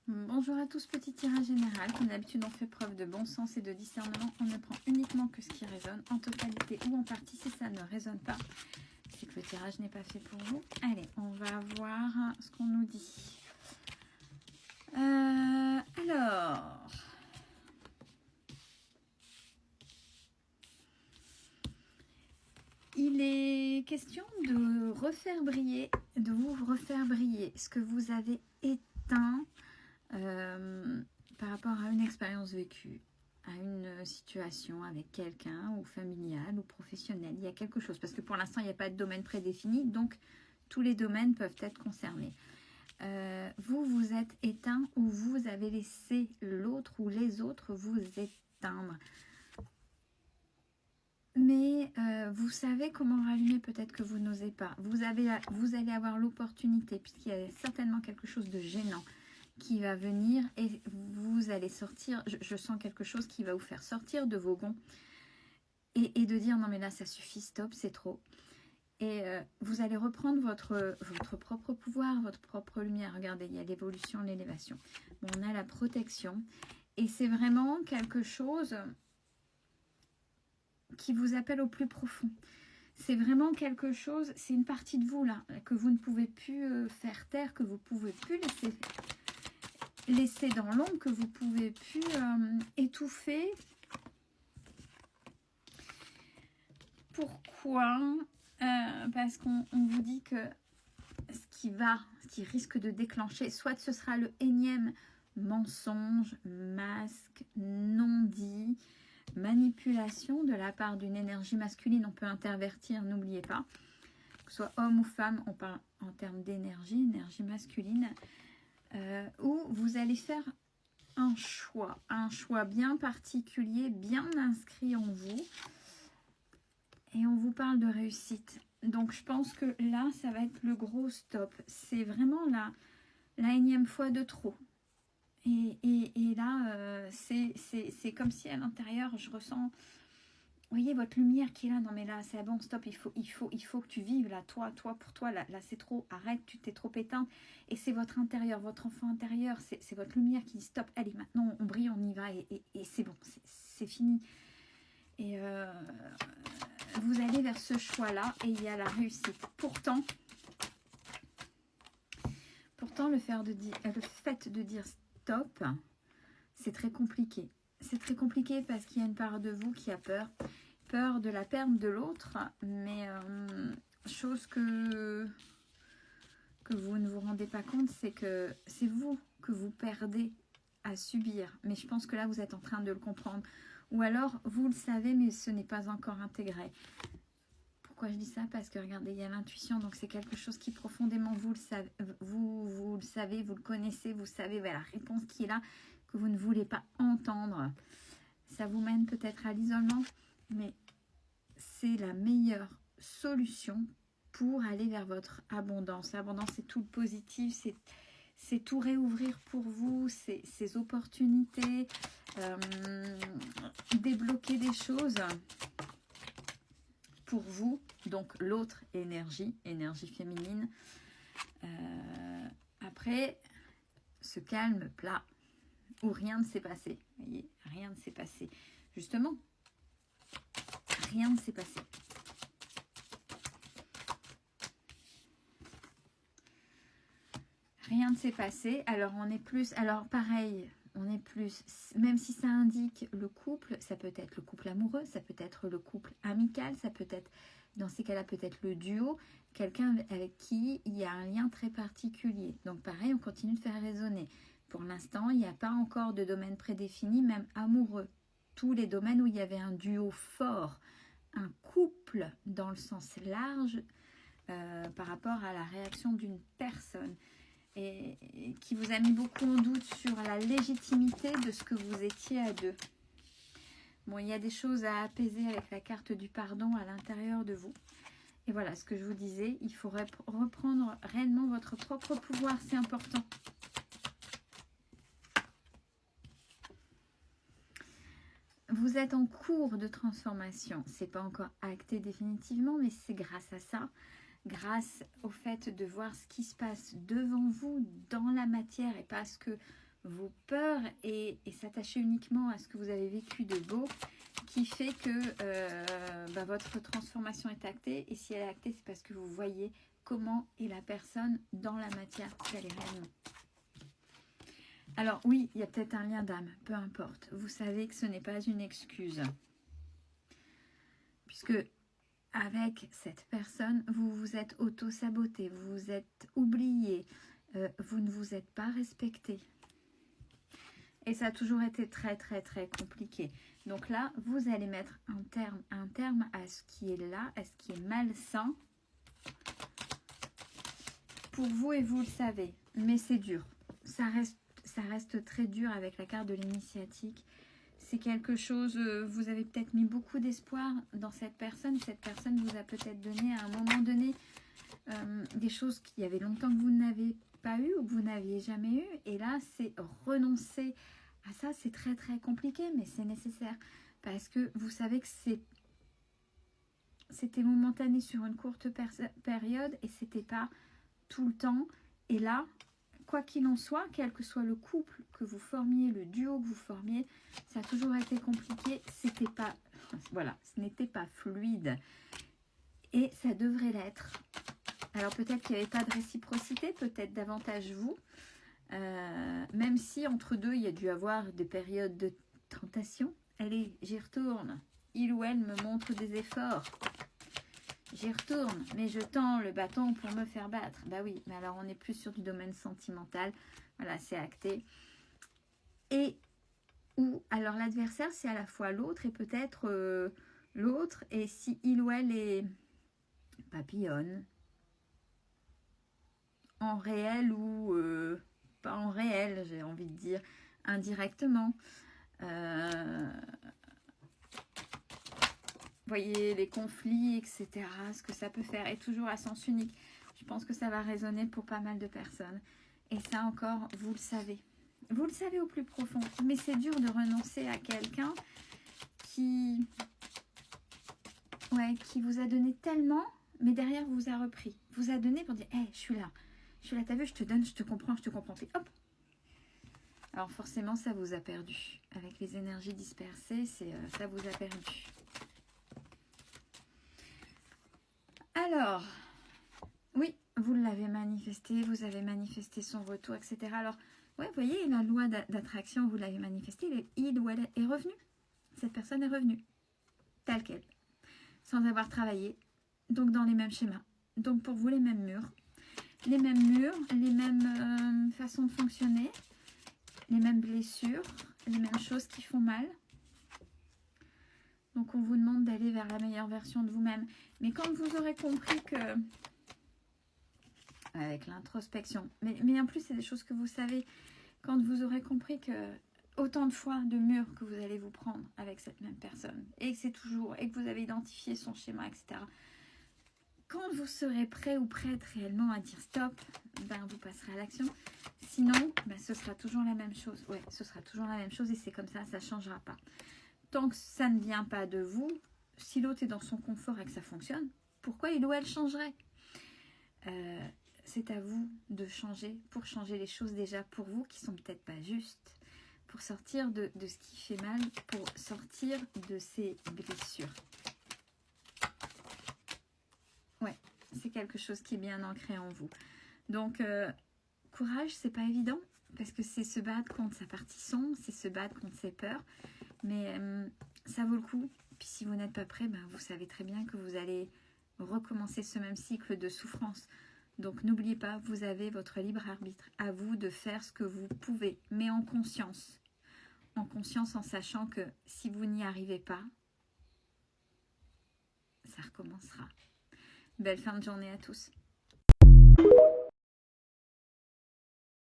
Bonjour à tous, petit tirage général. Comme d'habitude, on fait preuve de bon sens et de discernement. On ne prend uniquement que ce qui résonne, en totalité ou en partie. Si ça ne résonne pas, c'est que le tirage n'est pas fait pour vous. Allez, on va voir ce qu'on nous dit. Alors, il est question de refaire briller, de vous refaire briller ce que vous avez éteint par rapport à une expérience vécue, à une situation avec quelqu'un, ou familiale, ou professionnelle. Il y a quelque chose, parce que pour l'instant, il n'y a pas de domaine prédéfini, donc tous les domaines peuvent être concernés. Vous vous êtes éteint ou vous avez laissé l'autre ou les autres vous éteindre. Mais vous savez comment rallumer, peut-être que vous n'osez pas. Vous allez avoir l'opportunité, puisqu'il y a certainement quelque chose de gênant qui va venir et vous allez sortir. Je sens quelque chose qui va vous faire sortir de vos gonds et de dire non mais là ça suffit, stop, c'est trop. Et vous allez reprendre votre propre pouvoir, votre propre lumière. Regardez, il y a l'évolution, l'élévation. Bon, on a la protection et c'est vraiment quelque chose qui vous appelle au plus profond. C'est vraiment quelque chose, c'est une partie de vous là, que vous ne pouvez plus faire taire, que vous ne pouvez plus laisser dans l'ombre, que vous ne pouvez plus étouffer. Pourquoi parce qu'on vous dit que ce qui risque de déclencher, soit ce sera le énième mensonge, masque, non-dit, manipulation de la part d'une énergie masculine. On peut intervertir, n'oubliez pas, que ce soit homme ou femme, on parle en termes d'énergie, énergie masculine, où vous allez faire un choix bien particulier, bien inscrit en vous, et on vous parle de réussite. Donc je pense que là, ça va être le gros stop. C'est vraiment la énième fois de trop. Et là, c'est comme si à l'intérieur, je ressens, vous voyez, votre lumière qui est là. Non mais là, c'est bon, stop, il faut que tu vives là. Toi, pour toi, là c'est trop. Arrête, tu t'es trop éteinte. Et c'est votre intérieur, votre enfant intérieur. C'est votre lumière qui dit stop. Allez, maintenant, on brille, on y va. Et c'est bon, c'est fini. Et vous allez vers ce choix-là et il y a la réussite. Pourtant, le fait de dire stop, c'est très compliqué. C'est très compliqué parce qu'il y a une part de vous qui a peur de la perte de l'autre, mais chose que vous ne vous rendez pas compte, c'est que c'est vous que vous perdez à subir. Mais je pense que là, vous êtes en train de le comprendre. Ou alors, vous le savez, mais ce n'est pas encore intégré. Pourquoi je dis ça? Parce que regardez, il y a l'intuition, donc c'est quelque chose qui profondément, vous le savez, vous le savez, vous le connaissez, vous savez la réponse qui est là, que vous ne voulez pas entendre. Ça vous mène peut-être à l'isolement, mais c'est la meilleure solution pour aller vers votre abondance. L'abondance, c'est tout le positif, c'est tout réouvrir pour vous, ces opportunités, débloquer des choses pour vous. Donc l'autre énergie féminine. Après, ce calme plat où rien ne s'est passé. Vous voyez, rien ne s'est passé. Justement, rien ne s'est passé. Rien ne s'est passé. Alors on est plus, alors pareil, on est plus, même si ça indique le couple, ça peut être le couple amoureux, ça peut être le couple amical, ça peut être, dans ces cas-là, peut-être le duo, quelqu'un avec qui il y a un lien très particulier. Donc pareil, on continue de faire résonner. Pour l'instant, il n'y a pas encore de domaine prédéfini, même amoureux. Tous les domaines où il y avait un duo fort, un couple dans le sens large, par rapport à la réaction d'une personne. Et qui vous a mis beaucoup en doute sur la légitimité de ce que vous étiez à deux. Bon, il y a des choses à apaiser avec la carte du pardon à l'intérieur de vous. Et voilà, ce que je vous disais, il faut reprendre réellement votre propre pouvoir, c'est important. Vous êtes en cours de transformation. Ce n'est pas encore acté définitivement, mais c'est grâce à ça, grâce au fait de voir ce qui se passe devant vous dans la matière et pas ce que vos peurs et s'attacher uniquement à ce que vous avez vécu de beau, qui fait que votre transformation est actée. Et si elle est actée, c'est parce que vous voyez comment est la personne dans la matière, qu'elle est réellement. Alors oui, il y a peut-être un lien d'âme, peu importe. Vous savez que ce n'est pas une excuse. Puisque avec cette personne, vous vous êtes auto-saboté, vous vous êtes oublié, vous ne vous êtes pas respecté. Et ça a toujours été très très très compliqué. Donc là, vous allez mettre un terme à ce qui est là, à ce qui est malsain pour vous et vous le savez. Mais c'est dur. Ça reste très dur avec la carte de l'initiatique. C'est quelque chose, vous avez peut-être mis beaucoup d'espoir dans cette personne. Cette personne vous a peut-être donné à un moment donné des choses qu'il y avait longtemps que vous n'avez pas eu ou que vous n'aviez jamais eu. Et là, c'est renoncer à ça. C'est très très compliqué, mais c'est nécessaire. Parce que vous savez que c'était momentané sur une courte période et c'était pas tout le temps. Et là, quoi qu'il en soit, quel que soit le couple que vous formiez, le duo que vous formiez, ça a toujours été compliqué. C'était pas, voilà, ce n'était pas fluide. Et ça devrait l'être. Alors peut-être qu'il n'y avait pas de réciprocité, peut-être davantage vous. Même si entre deux, il y a dû avoir des périodes de tentation. Allez, j'y retourne. Il ou elle me montre des efforts. J'y retourne, mais je tends le bâton pour me faire battre. Bah oui, mais alors on est plus sur du domaine sentimental. Voilà, c'est acté. Et ou alors l'adversaire, c'est à la fois l'autre et peut-être l'autre. Et si il ou elle est papillonne, en réel ou pas en réel, j'ai envie de dire, indirectement. Voyez les conflits, etc. Ce que ça peut faire. Et toujours à sens unique. Je pense que ça va résonner pour pas mal de personnes. Et ça encore, vous le savez. Vous le savez au plus profond. Mais c'est dur de renoncer à quelqu'un qui vous a donné tellement, mais derrière vous a repris. Vous a donné pour dire, hey, je suis là. Je suis là, t'as vu, je te donne, je te comprends. Puis hop. Alors forcément, ça vous a perdu. Avec les énergies dispersées, ça vous a perdu. Alors, oui, vous l'avez manifesté, vous avez manifesté son retour, etc. Alors, ouais, vous voyez, la loi d'attraction, vous l'avez manifesté, il ou elle est revenu. Cette personne est revenue, telle qu'elle, sans avoir travaillé, donc dans les mêmes schémas. Donc pour vous, les mêmes murs, les mêmes façons de fonctionner, les mêmes blessures, les mêmes choses qui font mal. Donc on vous demande d'aller vers la meilleure version de vous-même. Mais quand vous aurez compris que, avec l'introspection, mais en plus c'est des choses que vous savez, quand vous aurez compris que autant de fois de murs que vous allez vous prendre avec cette même personne, et que c'est toujours, et que vous avez identifié son schéma, etc. Quand vous serez prêt ou prête réellement à dire stop, ben vous passerez à l'action. Sinon, ben ce sera toujours la même chose. Ouais, ce sera toujours la même chose et c'est comme ça ne changera pas. Tant que ça ne vient pas de vous, si l'autre est dans son confort et que ça fonctionne, pourquoi il ou elle changerait? C'est à vous de changer, pour changer les choses déjà pour vous qui sont peut-être pas justes, pour sortir de ce qui fait mal, pour sortir de ces blessures. Ouais, c'est quelque chose qui est bien ancré en vous. Donc, courage, c'est pas évident, parce que c'est se battre contre sa partie sombre, c'est se battre contre ses peurs. Mais ça vaut le coup. Puis si vous n'êtes pas prêt, ben, vous savez très bien que vous allez recommencer ce même cycle de souffrance. Donc n'oubliez pas, vous avez votre libre arbitre. À vous de faire ce que vous pouvez, mais en conscience. En conscience, en sachant que si vous n'y arrivez pas, ça recommencera. Belle fin de journée à tous.